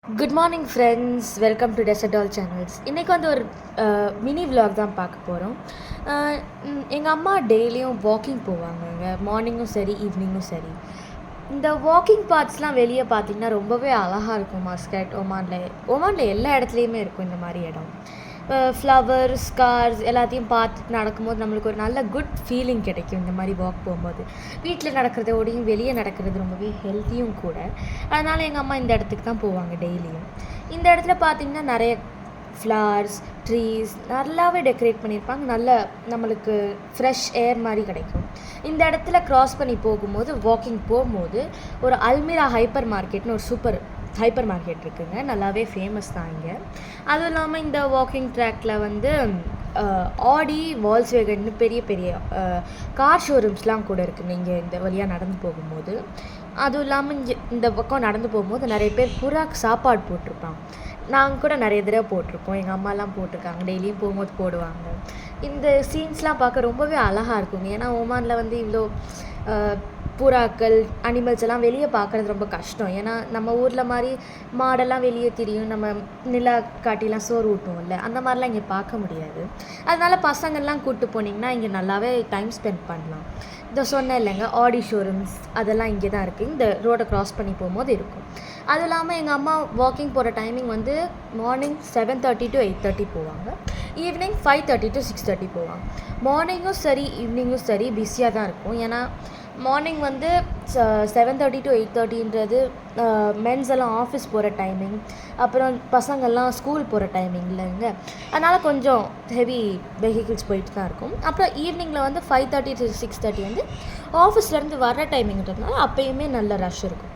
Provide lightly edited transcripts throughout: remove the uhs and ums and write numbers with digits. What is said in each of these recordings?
Good morning friends, welcome to dessert all channels. இன்றைக்கி வந்து ஒரு மினி விலாக் தான் பார்க்க போகிறோம். எங்கள் அம்மா டெய்லியும் வாக்கிங் போவாங்கங்க, மார்னிங்கும் சரி ஈவினிங்கும் சரி. இந்த வாக்கிங் பார்ட்ஸ்லாம் வெளியே பார்த்திங்கன்னா ரொம்பவே அழகாக இருக்கும். மஸ்கட், ஒமானில் எல்லா இடத்துலையுமே இருக்கும் இந்த மாதிரி இடம். ஃப்ளவர்ஸ், கார்ஸ் எல்லாத்தையும் பார்த்துட்டு நடக்கும்போது நம்மளுக்கு ஒரு நல்ல குட் ஃபீலிங் கிடைக்கும். இந்த மாதிரி வாக் போகும்போது வீட்டில் நடக்கிறதோடையும் வெளியே நடக்கிறது ரொம்பவே ஹெல்த்தியும் கூட. அதனால் எங்கள் அம்மா இந்த இடத்துக்கு தான் போவாங்க டெய்லியும். இந்த இடத்துல பார்த்திங்கன்னா நிறைய ஃப்ளவர்ஸ், ட்ரீஸ் நல்லாவே டெக்கரேட் பண்ணியிருப்பாங்க. நல்ல நம்மளுக்கு ஃப்ரெஷ் ஏர் மாதிரி கிடைக்கும். இந்த இடத்துல க்ராஸ் பண்ணி போகும்போது, வாக்கிங் போகும்போது ஒரு அல்மிரா ஹைப்பர் மார்க்கெட்னு ஒரு சூப்பர் ஹைப்பர் மார்க்கெட் இருக்குதுங்க. நல்லாவே ஃபேமஸ் தான் இங்கே. அதுவும் இல்லாமல் இந்த வாக்கிங் ட்ராக்கில் வந்து ஆடி, வால்ஸ்வேகன்னு பெரிய பெரிய கார் ஷோரூம்ஸ்லாம் கூட இருக்குங்க இங்கே இந்த வழியாக நடந்து போகும்போது. அதுவும் இல்லாமல் இந்த பக்கம் நடந்து போகும்போது நிறைய பேர் புறாக்கு சாப்பாடு போட்டிருப்பாங்க. நாங்கள் கூட நிறைய தடவை போட்டிருப்போம். எங்கள் அம்மாலாம் போட்டிருக்காங்க, டெய்லியும் போகும்போது போடுவாங்க. இந்த சீன்ஸ்லாம் பார்க்க ரொம்பவே அழகாக இருக்குங்க. ஏன்னா ஒமானில் வந்து இவ்வளோ புறாக்கள், அனிமல்ஸ் எல்லாம் வெளியே பார்க்குறது ரொம்ப கஷ்டம். ஏன்னா நம்ம ஊரில் மாதிரி மாடெல்லாம் வெளியே திரியும், நம்ம நிலா காட்டிலாம் சோறு ஊட்டுவோம்ல, அந்த மாதிரிலாம் இங்கே பார்க்க முடியாது. அதனால் பசங்கள்லாம் கூப்பிட்டு போனீங்கன்னா இங்கே நல்லாவே டைம் ஸ்பெண்ட் பண்ணலாம். இதை சொன்னேன் இல்லைங்க, ஆடி ஷோரூம்ஸ் அதெல்லாம் இங்கே தான் இருக்குது. இந்த ரோடை க்ராஸ் பண்ணி போகும்போது இருக்கும். அதுவும் இல்லாமல் எங்கள் அம்மா வாக்கிங் போகிற டைமிங் வந்து மார்னிங் 7:30 to 8:30 போவாங்க. ஈவினிங் 5:30 to 6:30 போவாங்க. மார்னிங்கும் சரி ஈவினிங்கும் சரி பிஸியாக தான் இருக்கும். ஏன்னா மார்னிங் வந்து 7:30 to 8:30ன்றது மென்ஸ் எல்லாம் ஆஃபீஸ் போகிற டைமிங், அப்புறம் பசங்கள்லாம் ஸ்கூல் போகிற டைமிங் இல்லைங்க. அதனால் கொஞ்சம் ஹெவி வெஹிக்கிள்ஸ் போயிட்டு தான் இருக்கும். அப்புறம் ஈவினிங்கில் வந்து 5:30 to 6:30 வந்து ஆஃபீஸ்லேருந்து வர்ற டைமிங்கிறதுனால அப்போயுமே நல்ல ரஷ் இருக்கும்.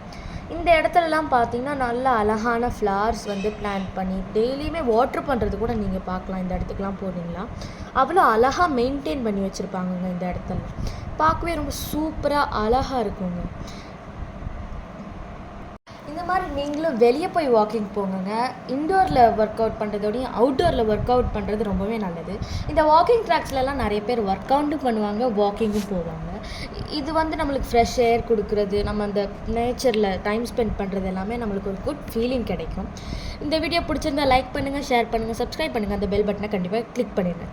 இந்த இடத்துலலாம் பார்த்திங்கன்னா நல்ல அழகான ஃப்ளவர்ஸ் வந்து பிளான்ட் பண்ணி டெய்லியுமே வாட்ரு பண்ணுறது கூட நீங்கள் பார்க்கலாம். இந்த இடத்துக்குலாம் போனீங்களா அவ்வளோ அழகாக மெயின்டைன் பண்ணி வச்சுருப்பாங்கங்க. இந்த இடத்துல பார்க்கவே ரொம்ப சூப்பராக அழகாக இருக்குங்க. இந்த மாதிரி நீங்களும் வெளியே போய் வாக்கிங் போங்க. இன்டோரில் ஒர்க் அவுட் பண்ணுறதோடையும் அவுட்டோரில் ஒர்க் அவுட் பண்ணுறது ரொம்பவே நல்லது. இந்த வாக்கிங் ட்ராக்ஸ்லலாம் நிறைய பேர் ஒர்க் அவுட்டும் பண்ணுவாங்க, வாக்கிங்கும் போவாங்க. இது வந்து நம்மளுக்கு ஃப்ரெஷ் ஏர் கொடுக்குறது, நம்ம அந்த நேச்சரில் டைம் ஸ்பெண்ட் பண்ணுறது எல்லாமே நம்மளுக்கு ஒரு குட் ஃபீலிங் கிடைக்கும். இந்த வீடியோ பிடிச்சிருந்தா லைக் பண்ணுங்கள், ஷேர் பண்ணுங்கள், சப்ஸ்கிரைப் பண்ணுங்கள். அந்த பெல் பட்டனை கண்டிப்பாக கிளிக் பண்ணிடுங்க.